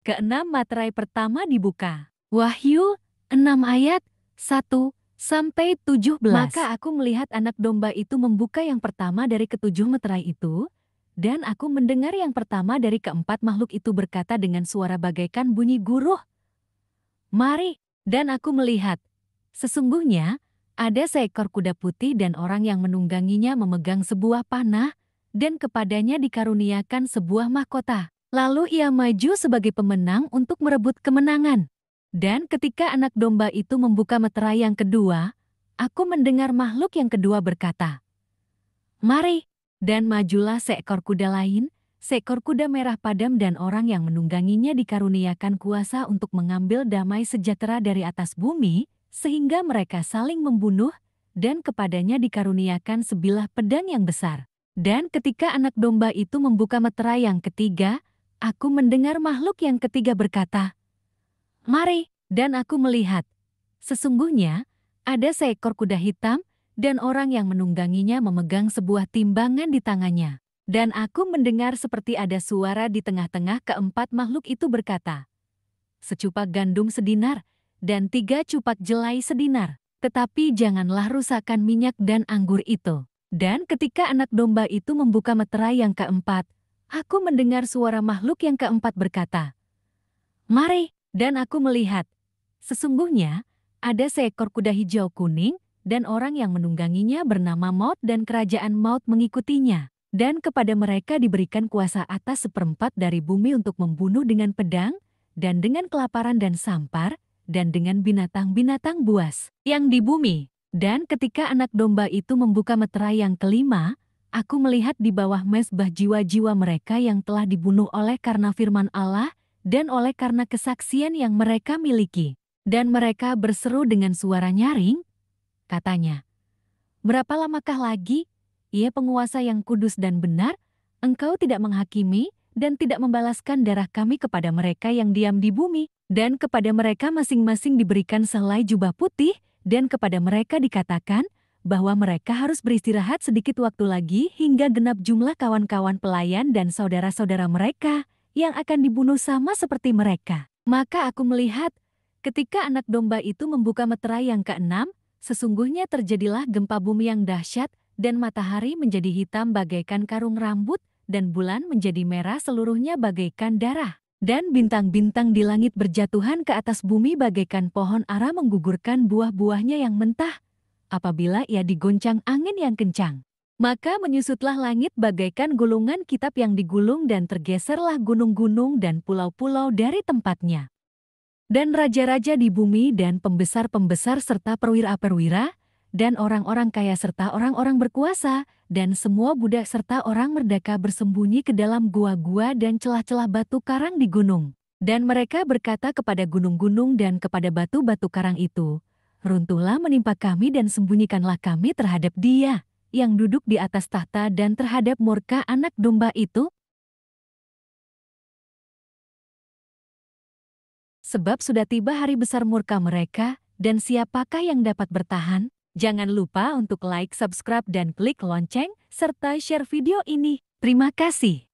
Keenam materai pertama dibuka. Wahyu 6 ayat 1-17. Maka aku melihat anak domba itu membuka yang pertama dari ketujuh meterai itu, dan aku mendengar yang pertama dari keempat makhluk itu berkata dengan suara bagaikan bunyi guruh, "Mari." Dan aku melihat, sesungguhnya ada seekor kuda putih dan orang yang menungganginya memegang sebuah panah, dan kepadanya dikaruniakan sebuah mahkota. Lalu ia maju sebagai pemenang untuk merebut kemenangan. Dan ketika anak domba itu membuka meterai yang kedua, aku mendengar makhluk yang kedua berkata, "Mari." Dan majulah seekor kuda lain, seekor kuda merah padam dan orang yang menungganginya dikaruniakan kuasa untuk mengambil damai sejahtera dari atas bumi, sehingga mereka saling membunuh, dan kepadanya dikaruniakan sebilah pedang yang besar. Dan ketika anak domba itu membuka meterai yang ketiga, aku mendengar makhluk yang ketiga berkata, "Mari." Dan aku melihat, sesungguhnya ada seekor kuda hitam, dan orang yang menungganginya memegang sebuah timbangan di tangannya. Dan aku mendengar seperti ada suara di tengah-tengah keempat makhluk itu berkata, "Secupak gandum sedinar, dan 3 cupak jelai sedinar. Tetapi janganlah rusakkan minyak dan anggur itu." Dan ketika anak domba itu membuka meterai yang keempat, aku mendengar suara makhluk yang keempat berkata, "Mari." Dan aku melihat, sesungguhnya ada seekor kuda hijau kuning, dan orang yang menungganginya bernama Maut dan kerajaan Maut mengikutinya. Dan kepada mereka diberikan kuasa atas seperempat dari bumi untuk membunuh dengan pedang, dan dengan kelaparan dan sampar, dan dengan binatang-binatang buas yang di bumi. Dan ketika anak domba itu membuka meterai yang kelima, aku melihat di bawah mezbah jiwa-jiwa mereka yang telah dibunuh oleh karena firman Allah, dan oleh karena kesaksian yang mereka miliki. Dan mereka berseru dengan suara nyaring, katanya, "Berapa lamakah lagi, ia penguasa yang kudus dan benar, engkau tidak menghakimi dan tidak membalaskan darah kami kepada mereka yang diam di bumi?" Dan kepada mereka masing-masing diberikan sehelai jubah putih, dan kepada mereka dikatakan bahwa mereka harus beristirahat sedikit waktu lagi hingga genap jumlah kawan-kawan pelayan dan saudara-saudara mereka yang akan dibunuh sama seperti mereka. Maka aku melihat, ketika anak domba itu membuka meterai yang keenam, sesungguhnya terjadilah gempa bumi yang dahsyat, dan matahari menjadi hitam bagaikan karung rambut, dan bulan menjadi merah seluruhnya bagaikan darah. Dan bintang-bintang di langit berjatuhan ke atas bumi bagaikan pohon ara menggugurkan buah-buahnya yang mentah, apabila ia digoncang angin yang kencang. Maka menyusutlah langit bagaikan gulungan kitab yang digulung dan tergeserlah gunung-gunung dan pulau-pulau dari tempatnya. Dan raja-raja di bumi dan pembesar-pembesar serta perwira-perwira, dan orang-orang kaya serta orang-orang berkuasa, dan semua budak serta orang merdeka bersembunyi ke dalam gua-gua dan celah-celah batu karang di gunung. Dan mereka berkata kepada gunung-gunung dan kepada batu-batu karang itu, "Runtuhlah menimpa kami dan sembunyikanlah kami terhadap Dia yang duduk di atas tahta dan terhadap murka anak domba itu. Sebab sudah tiba hari besar murka mereka, dan siapakah yang dapat bertahan?" Jangan lupa untuk like, subscribe, dan klik lonceng, serta share video ini. Terima kasih.